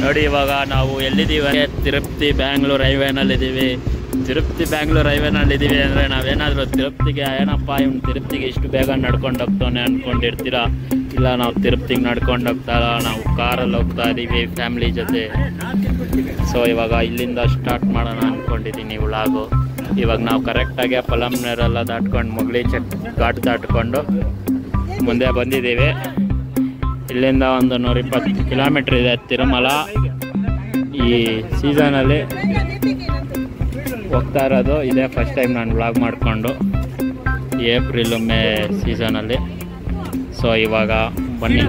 ನೋಡಿ ಇವಾಗ ನಾವು ಎಲ್ಲಿದ್ದೀವಿ? ತಿರುಪತಿ ಬ್ಯಾಂಗ್ಳೂರ್ ಹೈವೇನಲ್ಲಿದ್ದೀವಿ. ತಿರುಪತಿ ಬ್ಯಾಂಗ್ಳೂರ್ ಹೈವೇನಲ್ಲಿದ್ದೀವಿ ಅಂದರೆ ನಾವೇನಾದರೂ ತಿರುಪತಿಗೆ ಏನಪ್ಪ ಇವ್ನು ತಿರುಪತಿಗೆ ಇಷ್ಟು ಬೇಗ ನಡ್ಕೊಂಡು ಹೋಗ್ತಾನೆ ಅಂದ್ಕೊಂಡಿರ್ತೀರ. ಇಲ್ಲ, ನಾವು ತಿರುಪತಿಗೆ ನಡ್ಕೊಂಡು ಹೋಗ್ತಾರ, ನಾವು ಕಾರಲ್ಲಿ ಹೋಗ್ತಾ ಇದ್ದೀವಿ ಫ್ಯಾಮಿಲಿ ಜೊತೆ. ಸೊ ಇವಾಗ ಇಲ್ಲಿಂದ ಸ್ಟಾರ್ಟ್ ಮಾಡೋಣ ಅಂದ್ಕೊಂಡಿದ್ದೀನಿ ವ್ಲಾಗು. ಇವಾಗ ನಾವು ಕರೆಕ್ಟಾಗಿ ಪಲಂನೇರೆಲ್ಲ ದಾಟ್ಕೊಂಡು ಮುಗಳಿ ಚೆಕ್ ಘಾಟ್ ದಾಟ್ಕೊಂಡು ಮುಂದೆ ಬಂದಿದ್ದೀವಿ. ಇಲ್ಲಿಂದ ಒಂದು 120 ಕಿಲೋಮೀಟ್ರ್ ಇದೆ ತಿರುಮಲ. ಈ ಸೀಸನಲ್ಲಿ ಹೋಗ್ತಾ ಇರೋದು ಇದೇ ಫಸ್ಟ್ ಟೈಮ್ ನಾನು ವ್ಲಾಗ್ ಮಾಡಿಕೊಂಡು, ಏಪ್ರಿಲ್ ಮೇ ಸೀಸನಲ್ಲಿ. ಸೊ ಇವಾಗ ಬನ್ನಿ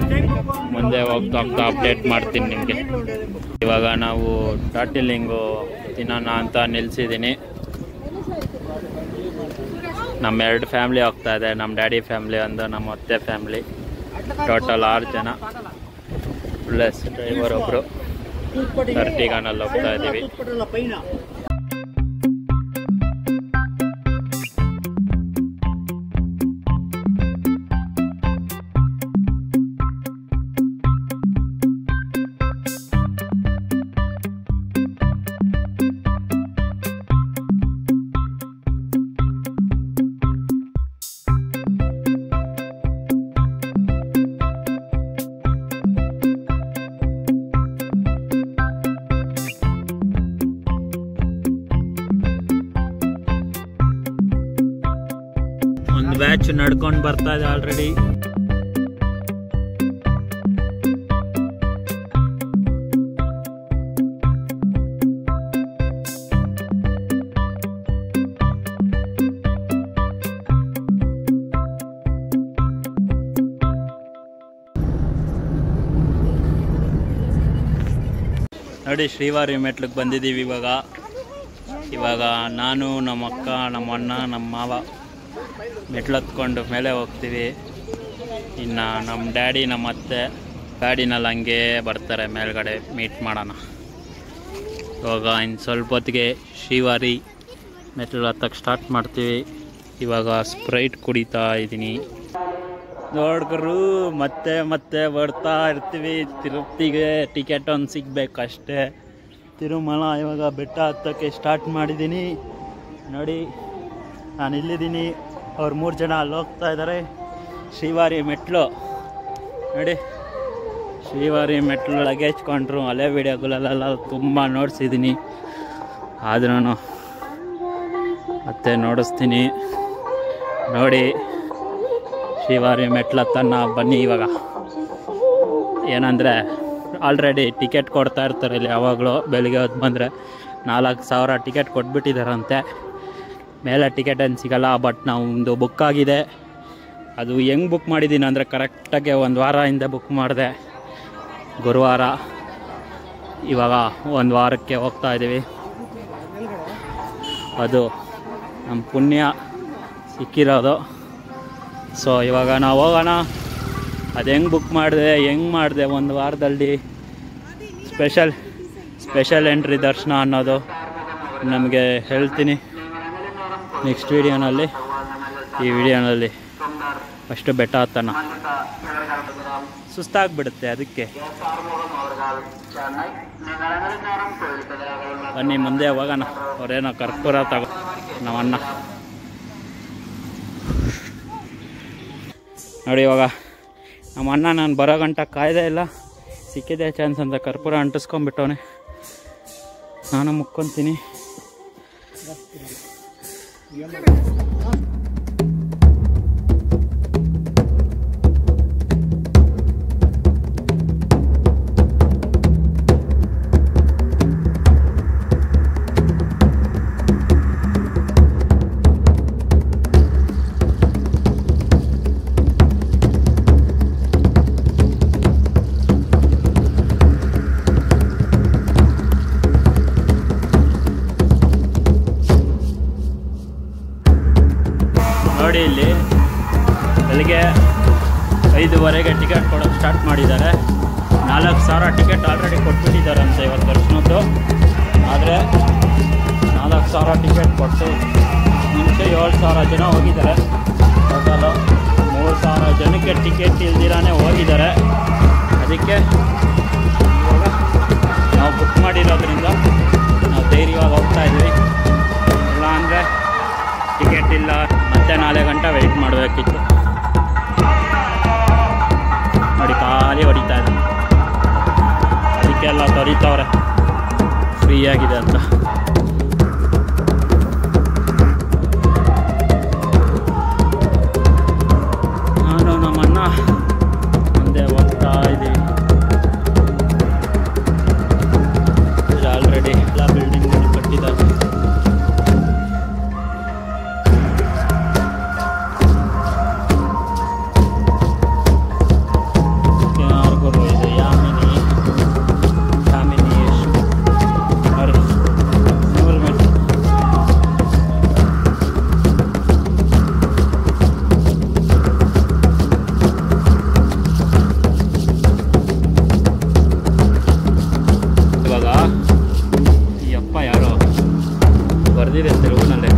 ಮುಂದೆ ಹೋಗ್ತಾ ಅಪ್ಡೇಟ್ ಮಾಡ್ತೀನಿ ನಿಮಗೆ. ಇವಾಗ ನಾವು ಟಾಟಿಲಿಂಗು ತಿನ್ನೋಣ ಅಂತ ನಿಲ್ಲಿಸಿದ್ದೀನಿ. ನಮ್ಮ 2 ಫ್ಯಾಮ್ಲಿ ಹೋಗ್ತಾ ಇದೆ, ನಮ್ಮ ಡ್ಯಾಡಿ ಫ್ಯಾಮ್ಲಿ ಒಂದು, ನಮ್ಮ ಅತ್ತೆ ಫ್ಯಾಮ್ಲಿ. ಟೋಟಲ್ 6 ಜನ ಪ್ಲಸ್ ಡ್ರೈವರ್ ಒಬ್ಬರು. ಅರ್ಟಿಗಾನಲ್ಲಿ ಹೋಗ್ತಾ ಇದ್ದೀವಿ. ಬ್ಯಾಚ್ ನಡ್ಕೊಂಡು ಬರ್ತಾ ಇದೆ ಆಲ್ರೆಡಿ. ನೋಡಿ ಶ್ರೀವಾರಿ ಮೆಟ್ಲಿಗೆ ಬಂದಿದ್ದೀವಿ ಇವಾಗ ನಾನು, ನಮ್ಮ ಅಕ್ಕ, ನಮ್ಮ ಅಣ್ಣ, ನಮ್ಮ ಮಾವ ಮೆಟ್ಲು ಹತ್ಕೊಂಡು ಮೇಲೆ ಹೋಗ್ತೀವಿ. ಇನ್ನು ನಮ್ಮ ಡ್ಯಾಡಿ, ನಮ್ಮ ಅತ್ತೆ ಗಾಡಿನಲ್ಲಿ ಹಂಗೆ ಬರ್ತಾರೆ ಮೇಲ್ಗಡೆ ಮೀಟ್ ಮಾಡೋಣ. ಇವಾಗ ಇನ್ನು ಸ್ವಲ್ಪ ಹೊತ್ತಿಗೆ ಶ್ರೀವಾರಿ ಮೆಟ್ಲು ಹತ್ತಕ್ಕೆ ಸ್ಟಾರ್ಟ್ ಮಾಡ್ತೀವಿ. ಇವಾಗ ಸ್ಪ್ರೈಟ್ ಕುಡಿತಾ ಇದ್ದೀನಿ. ನೋಡ್ಕರು ಮತ್ತೆ ಬರ್ತಾ ಇರ್ತೀವಿ. ತಿರುಪತಿಗೆ ಟಿಕೆಟ್ ಒಂದು ಸಿಗಬೇಕಷ್ಟೇ. ತಿರುಮಲ ಇವಾಗ ಬೆಟ್ಟ ಹತ್ತಕ್ಕೆ ಸ್ಟಾರ್ಟ್ ಮಾಡಿದ್ದೀನಿ. ನೋಡಿ ನಾನು ಇಲ್ಲಿದ್ದೀನಿ, ಅವ್ರು 3 ಜನ ಅಲ್ಲಿ ಹೋಗ್ತಾ ಇದ್ದಾರೆ. ಶ್ರೀವಾರಿ ಮೆಟ್ಲು ನೋಡಿ, ಶ್ರೀವಾರಿ ಮೆಟ್ಲು ಲಗೇಜ್ ಕೊಂಡ್ರು. ಹಳೆ ವೀಡಿಯೋಗಳಲ್ಲೆಲ್ಲ ತುಂಬ ನೋಡಿಸಿದ್ದೀನಿ, ಆದ್ರೂ ಮತ್ತೆ ನೋಡಿಸ್ತೀನಿ. ನೋಡಿ ಶ್ರೀವಾರಿ ಮೆಟ್ಲು ಹತ್ತನ್ನ ಬನ್ನಿ. ಇವಾಗ ಏನಂದರೆ ಆಲ್ರೆಡಿ ಟಿಕೆಟ್ ಕೊಡ್ತಾ ಇರ್ತಾರೆ ಇಲ್ಲಿ ಯಾವಾಗಲೂ. ಬೆಳಿಗ್ಗೆ ಹೊತ್ತು ಬಂದರೆ 4,000 ಟಿಕೆಟ್ ಕೊಟ್ಬಿಟ್ಟಿದ್ದಾರಂತೆ. ಮೇಲೆ ಟಿಕೆಟ್ ಏನು ಸಿಗೋಲ್ಲ. ಬಟ್ ನಾವು ಒಂದು ಬುಕ್ ಆಗಿದೆ. ಅದು ಹೆಂಗೆ ಬುಕ್ ಮಾಡಿದ್ದೀನಿ ಅಂದರೆ ಕರೆಕ್ಟಾಗಿ 1 ವಾರ ಹಿಂದೆ ಬುಕ್ ಮಾಡಿದೆ, ಗುರುವಾರ. ಇವಾಗ 1 ವಾರಕ್ಕೆ ಹೋಗ್ತಾ ಇದ್ದೀವಿ. ಅದು ನಮ್ಮ ಪುಣ್ಯ ಸಿಕ್ಕಿರೋದು. ಸೊ ಇವಾಗ ನಾವು ಹೋಗೋಣ. ಅದು ಹೆಂಗೆ ಬುಕ್ ಮಾಡಿದೆ 1 ವಾರದಲ್ಲಿ ಸ್ಪೆಷಲ್ ಎಂಟ್ರಿ ದರ್ಶನ ಅನ್ನೋದು ನಮಗೆ ಹೇಳ್ತೀನಿ ನೆಕ್ಸ್ಟ್ ವೀಡಿಯೋನಲ್ಲಿ. ಈ ವಿಡಿಯೋನಲ್ಲಿ ಅಷ್ಟು ಬೆಟ್ಟ ಹತ್ತೋಣ, ಸುಸ್ತಾಗ್ಬಿಡುತ್ತೆ. ಅದಕ್ಕೆ ಬನ್ನಿ ಮುಂದೆ ಹೋಗೋಣ. ಅವರೇನೋ ಕರ್ಪೂರ ತಗೋ ನಮ್ಮಣ್ಣ. ನೋಡಿ ಇವಾಗ ನಮ್ಮ ಅಣ್ಣ ನಾನು ಬರೋ ಗಂಟ ಕಾಯ್ದೆ ಇಲ್ಲ, ಸಿಕ್ಕಿದೆ ಚಾನ್ಸ್ ಅಂತ ಕರ್ಪೂರ ಅಂಟಿಸ್ಕೊಂಡ್ಬಿಟ್ಟವನೆ. ನಾನು ಮುಕ್ಕೊತೀನಿ. ನೋಡಿ ಇಲ್ಲಿ ಬೆಳಿಗ್ಗೆ 5:15ಗೆ ಟಿಕೆಟ್ ಕೊಡೋಕ್ಕೆ ಸ್ಟಾರ್ಟ್ ಮಾಡಿದ್ದಾರೆ. 4,000 ಟಿಕೆಟ್ ಆಲ್ರೆಡಿ ಕೊಟ್ಬಿಟ್ಟಿದ್ದಾರೆ ಅಂತ ಇವತ್ತು ದರ್ಶನದ್ದು. ಆದರೆ 4,000 ಟಿಕೆಟ್ ಕೊಟ್ಟು ಮುಂಚೆ 7,000 ಜನ ಹೋಗಿದ್ದಾರೆ. ಟೋಟಲು 3,000 ಜನಕ್ಕೆ ಟಿಕೆಟ್ ಇಲ್ದಿರಾನೇ ಹೋಗಿದ್ದಾರೆ. ಅದಕ್ಕೆ ಇವಾಗ ಇರೋದ್ರಿಂದ ನಾವು ಧೈರ್ಯವಾಗಿ ಹೋಗ್ತಾ ಇದ್ವಿ. ಇಲ್ಲ ಅಂದರೆ ಟಿಕೆಟ್ ಇಲ್ಲ, ಮತ್ತೆ 4 ಗಂಟೆ ವೆಯ್ಟ್ ಮಾಡಬೇಕಿತ್ತು. ನೋಡಿ ಖಾಲಿ ಹೊಡಿತಾ ಇದೆ, ಅದಕ್ಕೆಲ್ಲ ತೊರಿತವ್ರೆ ಫ್ರೀಯಾಗಿದೆ ಅಂತ. ನಾನು ನಮ್ಮಣ್ಣ ಮುಂದೆ ಹೋಗ್ತಾ ಇದ್ದೀವಿ. ಆಲ್ರೆಡಿ ಎಲ್ಲ ಬಿಲ್ಡಿಂಗ್ ಕಟ್ಟಿದ್ದಾರೆ. ಬರ್ದಿದೆ ತೆಲುಗುನಲ್ಲೇ,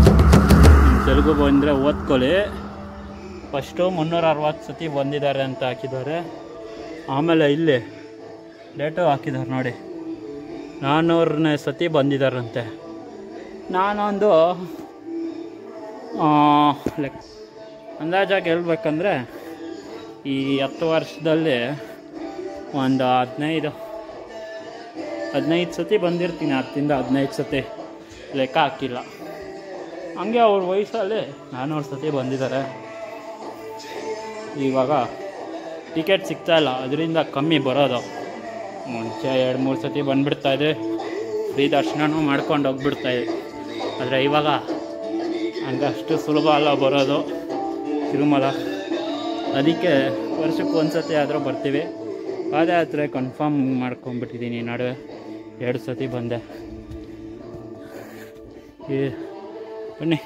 ತೆಲುಗು ಬಂದರೆ ಓದ್ಕೊಳ್ಳಿ. ಫಸ್ಟು 360 ಸತಿ ಬಂದಿದ್ದಾರೆ ಅಂತ ಹಾಕಿದ್ದಾರೆ. ಆಮೇಲೆ ಇಲ್ಲಿ ಡೇಟು ಹಾಕಿದ್ದಾರೆ ನೋಡಿ, 400ನೇ ಸತಿ ಬಂದಿದ್ದಾರಂತೆ. ನಾನೊಂದು ಅಂದಾಜಾಗಿ ಹೇಳ್ಬೇಕಂದ್ರೆ ಈ 10 ವರ್ಷದಲ್ಲಿ ಒಂದು 15 ಸತಿ ಬಂದಿರ್ತೀನಿ. 10ರಿಂದ 15 ಸತಿ ಲೆಕ್ಕ ಹಾಕಿಲ್ಲ. ಹಂಗೆ ಅವ್ರ ವಯಸ್ಸಲ್ಲಿ 400 ಸತಿ ಬಂದಿದ್ದಾರೆ. ಇವಾಗ ಟಿಕೆಟ್ ಸಿಗ್ತಾಯಿಲ್ಲ, ಅದರಿಂದ ಕಮ್ಮಿ ಬರೋದು. ಮುಂಚೆ 2-3 ಸತಿ ಬಂದುಬಿಡ್ತಾಯಿದೆ, ಫ್ರೀ ದರ್ಶನನೂ ಮಾಡ್ಕೊಂಡು ಹೋಗ್ಬಿಡ್ತಾಯಿದೆ. ಆದರೆ ಇವಾಗ ಹಂಗಷ್ಟು ಸುಲಭ ಅಲ್ಲ ಬರೋದು ತಿರುಮಲ. ಅದಕ್ಕೆ ವರ್ಷಕ್ಕೆ 1 ಸತಿ ಆದರೂ ಬರ್ತೀವಿ. ಪಾದಯಾತ್ರೆ ಕನ್ಫರ್ಮ್ ಮಾಡ್ಕೊಂಬಿಟ್ಟಿದ್ದೀನಿ. ನಡುವೆ 2 ಸತಿ ಬಂದೆ. ಬನ್ನಿ,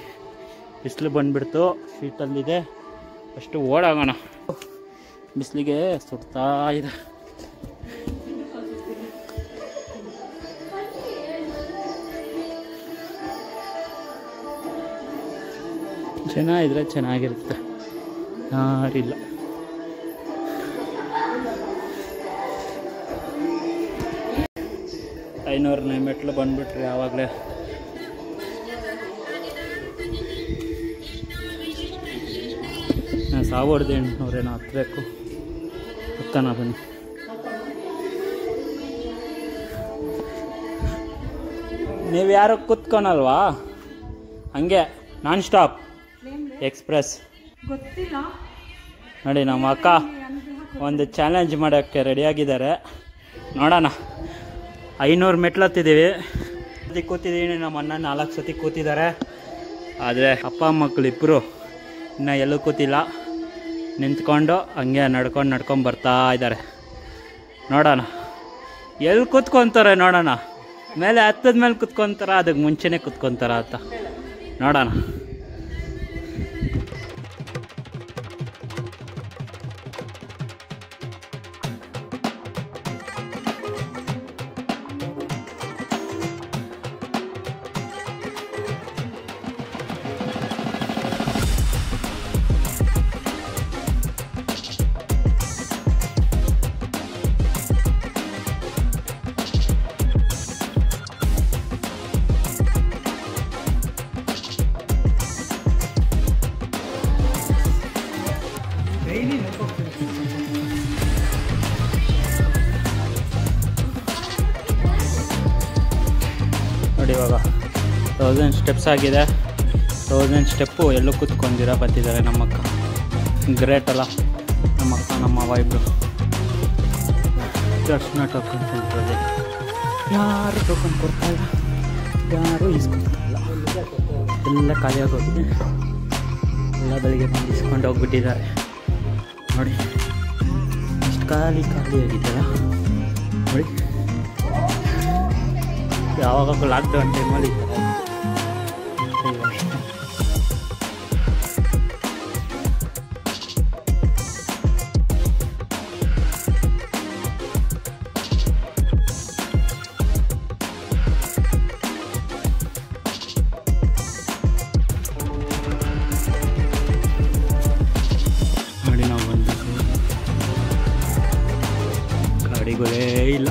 ಬಿಸಿಲು ಬಂದುಬಿಡ್ತು, ಸೀಟಲ್ಲಿದೆ, ಅಷ್ಟು ಓಡಾಗೋಣ. ಬಿಸಿಲಿಗೆ ಸುಡ್ತಾ ಇದೆ. ಜನ ಇದ್ರೆ ಚೆನ್ನಾಗಿರುತ್ತೆ, ಯಾರಿಲ್ಲ. ಐನೂರನೇ ಮೆಟ್ಲು ಬಂದುಬಿಟ್ರಿ ಆವಾಗಲೇ. ನಾನು 1800 ಹತ್ತಬೇಕು. ಹತ್ತನ ಬನ್ನಿ. ನೀವು ಯಾರು ಕೂತ್ಕೊಳಲ್ವಾ? ಹಂಗೆ ನಾನ್ ಸ್ಟಾಪ್ ಎಕ್ಸ್ಪ್ರೆಸ್ ಗೊತ್ತಿಲ್ಲ ನೋಡಿ. ನಮ್ಮ ಅಕ್ಕ ಒಂದು ಚಾಲೆಂಜ್ ಮಾಡೋಕ್ಕೆ ರೆಡಿಯಾಗಿದ್ದಾರೆ. ನೋಡೋಣ. 500 ಮೆಟ್ಲು ಹತ್ತಿದ್ದೀವಿ. ಸತಿ ಕೂತಿದ್ದೀನಿ, ನಮ್ಮ ಅಣ್ಣ 4 ಸತಿ ಕೂತಿದ್ದಾರೆ. ಆದರೆ ಅಪ್ಪ ಮಕ್ಕಳು ಇಬ್ಬರು ಇನ್ನೂ ಎಲ್ಲೂ ಕೂತಿಲ್ಲ, ನಿಂತ್ಕೊಂಡು ಹಂಗೆ ನಡ್ಕೊಂಡು ಬರ್ತಾ ಇದ್ದಾರೆ. ನೋಡೋಣ ಎಲ್ಲಿ ಕೂತ್ಕೊತಾರೆ, ನೋಡೋಣ. ಮೇಲೆ ಹತ್ತದ ಮೇಲೆ ಕೂತ್ಕೊತಾರ, ಅದಕ್ಕೆ ಮುಂಚೆನೇ ಕೂತ್ಕೊತಾರ ಅಂತ ನೋಡೋಣ. ನೋಡಿ ಇವಾಗ 1000 ಸ್ಟೆಪ್ಸ್ ಆಗಿದೆ. 1000 ಸ್ಟೆಪ್ಪು ಎಲ್ಲೂ ಕೂತ್ಕೊಂಡಿರ ಬರ್ತಿದ್ದಾರೆ ನಮ್ಮಕ್ಕ. ಗ್ರೇಟ್ ಅಲ್ಲ ನಮ್ಮಕ್ಕ ನಮ್ಮವ್ವ ಇಬ್ಬರು. ದರ್ಶನ ಟೋಕನ್ ಸೆಂಟ್ರಲ್ಲಿ ಯಾರು ಟೋಕನ್ ಕೊಡ್ತಾಯಿಲ್ಲ, ಯಾರೂ ಇಸ್ಕೊಳ್ತಾಯಿಲ್ಲ. ಎಲ್ಲ ಖಾಲಿಯಾಗಿ ಹೋಗಿದೆ. ಎಲ್ಲ ಬೆಳಿಗ್ಗೆ ಬಂದು ಇಸ್ಕೊಂಡು ಹೋಗ್ಬಿಟ್ಟಿದ್ದಾರೆ. ನೋಡಿ ಇಷ್ಟು ಖಾಲಿಯಾಗಿದೆಯಲ್ಲ ನೋಡಿ. ಯಾವಾಗ ಲಾಕ್ಡೌನ್ ಟೈಮಲ್ಲಿ ನೋಡಿ. ನಾವು ಬಂದ ಗಾಡಿಗಳೇ ಇಲ್ಲ.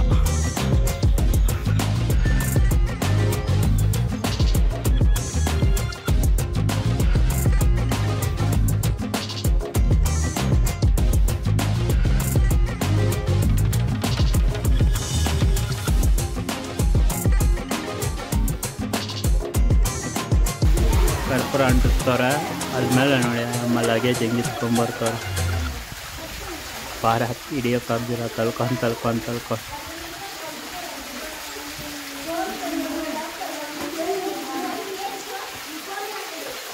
ಕರ್ಪೂರ ಅಂಟಿಸ್ತಾರೆ. ಅದ್ಮೇಲೆ ನೋಡಿ ನಮ್ಮ ಲಗೇಜ್ ಹೆಂಗೆ ಇಸ್ಕೊಂಬರ್ತಾರೆ. ಪಾರ ಹಿಡಿಯೋಕ್ಕಾಗ್ದಿರ ತಳ್ಕೊಂಡು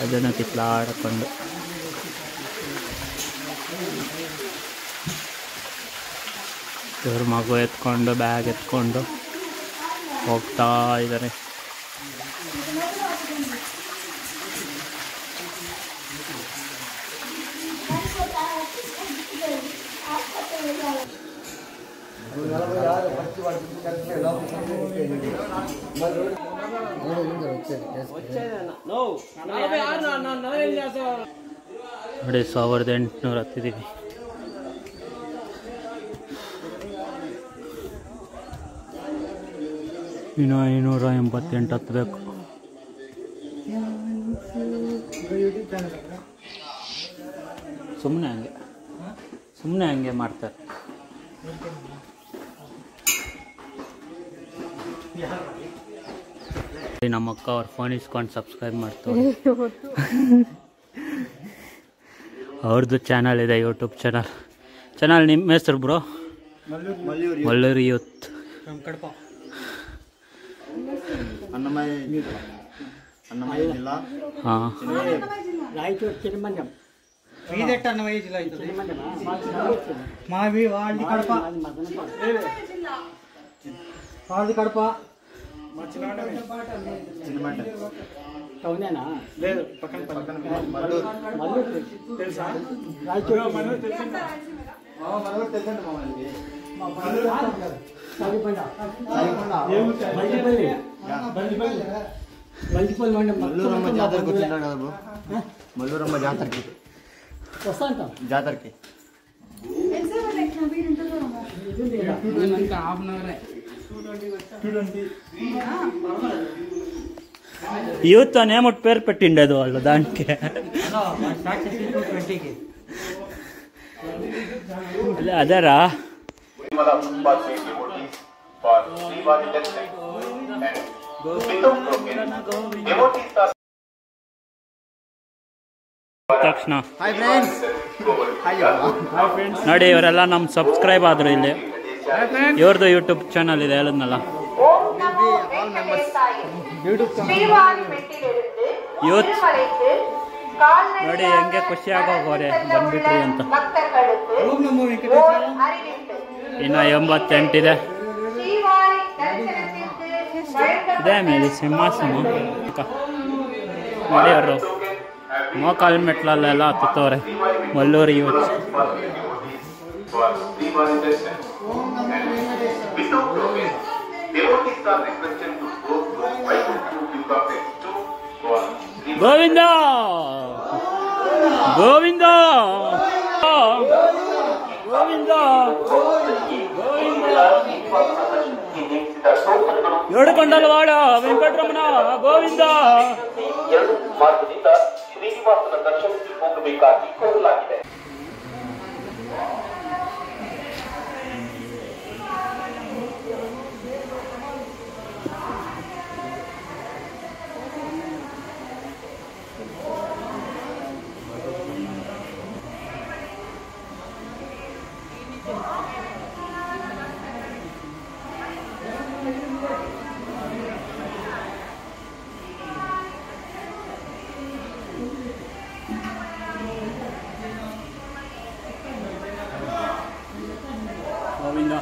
ಅದನ್ನು ಕಿತ್ಲಾಡ್ಕೊಂಡು ಇವ್ರ ಮಗು ಎತ್ಕೊಂಡು ಬ್ಯಾಗ್ ಎತ್ಕೊಂಡು ಹೋಗ್ತಾ ಇದ್ದಾರೆ. ನೋಡಿ 1800 ಹತ್ತಿದ್ದೀವಿ. ಇನ್ನು 588 ಹತ್ತಬೇಕು. ಸುಮ್ಮನೆ ಹಂಗೆ ಮಾಡ್ತಾರೆ. ನಮ್ಮ ಅಕ್ಕ ಅವ್ರ ಫೋನ್ ಇಸ್ಕೊಂಡು ಸಬ್ಸ್ಕ್ರೈಬ್ ಮಾಡ್ತಾರೆ. ಅವ್ರದ್ದು ಚಾನಲ್ ಇದೆ, ಯೂಟ್ಯೂಬ್ ಚಾನಲ್. ನಿಮ್ಮ ಹೆಸರು ಬ್ರೋ? ಮಲ್ಲೂರು ಯೂತ್. ಹಾಂ, కడప అవునేనా లేదు పక్కన తెలుసా రాయచూరు మల్లూరమ్మ జాతరకి వచ్చినాడు కదా బ్రో. మల్లూరమ్మ జాతరకి యూత్ అని ఏమో పేరు పెట్టిండేది వాళ్ళు దానికి. అదేరా ತಕ್ಷಣ ನೋಡಿ ಇವರೆಲ್ಲ ನಮ್ಮ ಸಬ್ಸ್ಕ್ರೈಬ್ ಆದ್ರು. ಇಲ್ಲಿ ಇವ್ರದ್ದು ಯೂಟ್ಯೂಬ್ ಚಾನಲ್ ಇದೆ, ಹೇಳಿದ್ನಲ್ಲ. ಯೂತ್ ನೋಡಿ ಹೆಂಗೆ ಖುಷಿ ಆಗೋಗೋರೆ ಬಂದ್ಬಿಟ್ರಿ ಅಂತ. ಇನ್ನು 88 ಇದೆ. ಇದೇ ಮೇಲೆ ಸಿಂಹಾಸನ ನೋಡಿ. ಅವರು ಮೋಕಾಲ್ ಮೆಟ್ಲಲ್ಲೆಲ್ಲ ಹತ್ತುತ್ತವ್ರೆ. ಮಲ್ಲೂರು ಯೂತ್. ಗೋವಿಂದ ಗೋವಿಂದ ಗೋವಿಂದ ಏಡುಕೊಂಡಲ್ ವಾಡ ವೆಂಕಟರಮಣ ಗೋವಿಂದ. ಶ್ರೀನಿವಾಸನ ದರ್ಶನಕ್ಕೆ ಹೋಗಬೇಕಾಗಿ ಕೋರಲಾಗಿದೆ. ಗೋವಿಂದ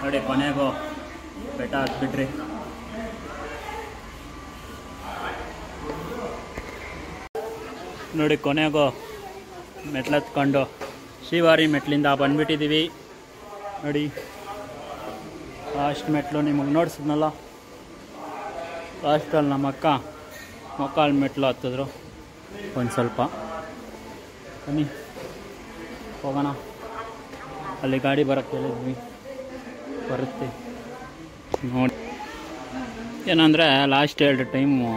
ನೋಡಿ ಕೊನೆಗೂ ಬೆಟ್ಟ ಹತ್ಬಿಟ್ರಿ. ನೋಡಿ ಕೊನೆಗೂ ಮೆಟ್ಲತ್ಕೊಂಡು ಶ್ರೀವಾರಿ ಮೆಟ್ಲಿಂದ ಬಂದ್ಬಿಟ್ಟಿದ್ದೀವಿ. ನೋಡಿ ಲಾಸ್ಟ್ ಮೆಟ್ಲು ನಿಮಗೆ ನೋಡಿಸಿದ್ನಲ್ಲ, ಲಾಸ್ಟಲ್ಲಿ ನಮ್ಮ ಅಕ್ಕ ಮೊಕ್ಕಾಲು ಮೆಟ್ಲು ಹತ್ತಿದ್ರು. ಒಂದು ಸ್ವಲ್ಪ ಬನ್ನಿ ಹೋಗೋಣ. ಅಲ್ಲಿ ಗಾಡಿ ಬರೋಕ್ಕೆ ಹೇಳಿದ್ವಿ, ಬರುತ್ತೆ ನೋಡಿ. ಏನಂದರೆ ಲಾಸ್ಟ್ 2 ಟೈಮು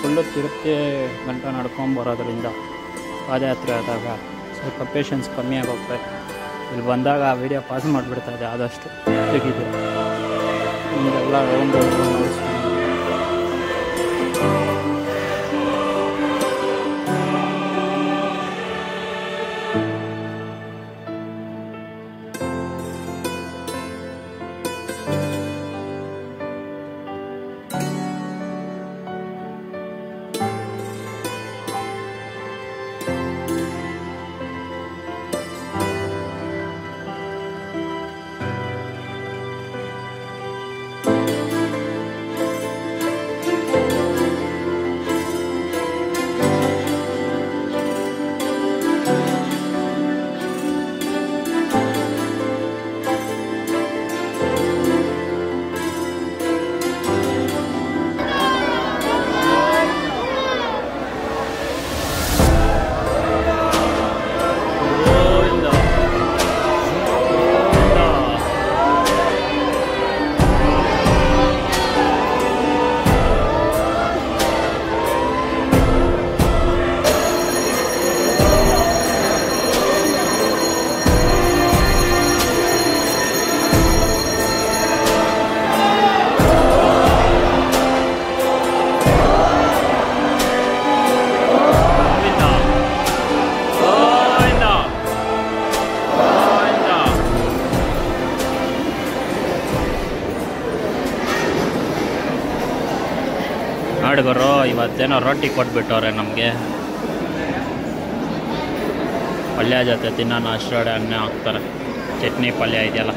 ಫುಲ್ಲು ತಿರುಪತಿ ಗಂಟ ನಡ್ಕೊಂಬರೋದ್ರಿಂದ ಪಾದಯಾತ್ರೆ ಆದಾಗ ಸ್ವಲ್ಪ ಪೇಷನ್ಸ್ ಕಮ್ಮಿ ಆಗೋಗ್ತದೆ. ಇಲ್ಲಿ ಬಂದಾಗ ವೀಡಿಯೋ ಪಾಸ್ ಮಾಡಿಬಿಡ್ತಾಯಿದೆ, ಆದಷ್ಟು ತೆಗಿದೆ ನಿಮಗೆಲ್ಲ ರೌಂಡ್ ನೋಡಿ ಗುರು, ಇವತ್ತೇನೋ ರೊಟ್ಟಿ ಕೊಟ್ಬಿಟ್ಟವ್ರೆ ನಮಗೆ. ಪಲ್ಯ ಜೊತೆ ತಿನ್ನೋಣ ಅಷ್ಟರೊಡೆ ಅನ್ನ ಹಾಕ್ತಾರೆ, ಚಟ್ನಿ ಪಲ್ಯ ಇದೆಯಲ್ಲ.